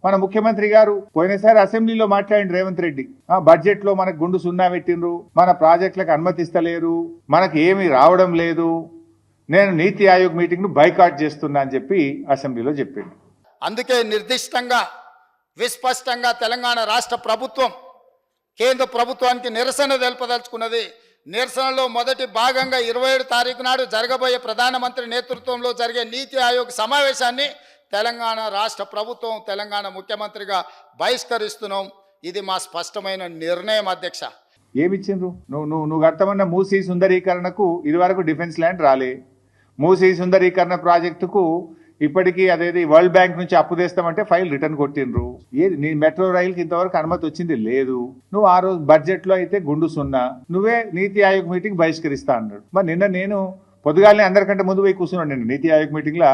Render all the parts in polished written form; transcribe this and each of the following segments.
మన ముఖ్యమంత్రి గారు పోయినసారి అసెంబ్లీలో మాట్లాడిండు రేవంత్ రెడ్డి, బడ్జెట్ లో మనకు గుండు సున్నా పెట్టిండ్రు, మన ప్రాజెక్టులకు అనుమతిస్తలేరు, మనకు ఏమీ రావడం లేదు, నేను నీతి ఆయోగ్ మీటింగ్ ను బైకాట్ చేస్తున్నా అని చెప్పి అసెంబ్లీలో చెప్పిండు. అందుకే నిర్దిష్టంగా విస్పష్టంగా తెలంగాణ రాష్ట్ర ప్రభుత్వం కేంద్ర ప్రభుత్వానికి నిరసన తెలుపదలుచుకున్నది. నిరసనలో మొదటి భాగంగా 27 తారీఖు నాడు జరగబోయే ప్రధానమంత్రి నేతృత్వంలో జరిగే నీతి ఆయోగ్ సమావేశాన్ని తెలంగాణ రాష్ట్ర ప్రభుత్వం తెలంగాణ ముఖ్యమంత్రిగా బహిష్కరిస్తున్నాం. ఇది మా స్పష్టమైన నిర్ణయం అధ్యక్ష. ఏమిచ్చిండ్రు? నువ్వు కడతామన్న మూసీ సుందరీకరణకు ఇదివరకు డిఫెన్స్ ల్యాండ్ రాలే, మూసీ సుందరీకరణ ప్రాజెక్టుకు ఇప్పటికీ అదేది వరల్డ్ బ్యాంక్ నుంచి అప్పు తెస్తామంటే ఫైల్ రిటర్న్ కొట్టిండ్రు. ఏది నీ మెట్రో రైలుకి ఇంతవరకు అనుమతి వచ్చింది లేదు. నువ్వు ఆ రోజు బడ్జెట్ లో అయితే గుండు సున్నా, నువ్వే నీతి ఆయోగ్ మీటింగ్ బహిష్కరిస్తా అన్నాడు. మరి నిన్న నేను పొద్దుగాలనే అందరికంటే ముందు పోయి కూర్చున్నాడు. నేను నీతి ఆయోగ్ మీటింగ్ లా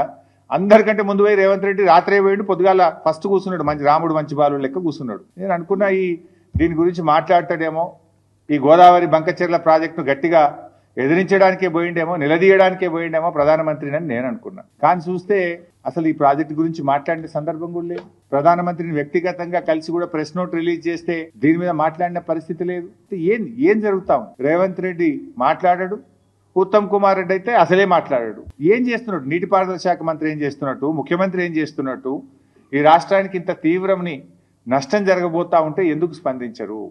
అందరికంటే ముందు పోయి రేవంత్ రెడ్డి రాత్రే పోయిండు, పొద్దుగాల ఫస్ట్ కూర్చున్నాడు, మంచి రాముడు మంచి బాలు లెక్క కూర్చున్నాడు. నేను అనుకున్నా దీని గురించి మాట్లాడతాడేమో, ఈ గోదావరి బంకచెర్ల ప్రాజెక్టును గట్టిగా ఎదిరించడానికే పోయిండేమో, నిలదీయడానికే పోయిండేమో ప్రధానమంత్రిని అని నేను అనుకున్నా. కానీ చూస్తే అసలు ఈ ప్రాజెక్టు గురించి మాట్లాడిన సందర్భం కూడా లేదు. ప్రధానమంత్రిని వ్యక్తిగతంగా కలిసి కూడా ప్రెస్ నోట్ రిలీజ్ చేస్తే దీని మీద మాట్లాడిన పరిస్థితి లేదు. ఏం జరుగుతాం? రేవంత్ రెడ్డి మాట్లాడాడు, ఉత్తమ్ కుమార్ రెడ్డి అయితే అసలే మాట్లాడాడు. ఏం చేస్తున్నట్టు? నీటిపారుదల శాఖ మంత్రి ఏం చేస్తున్నట్టు, ముఖ్యమంత్రి ఏం చేస్తున్నట్టు? ఈ రాష్ట్రానికి ఇంత తీవ్రమని నష్టం జరగబోతా ఉంటే ఎందుకు స్పందించరు?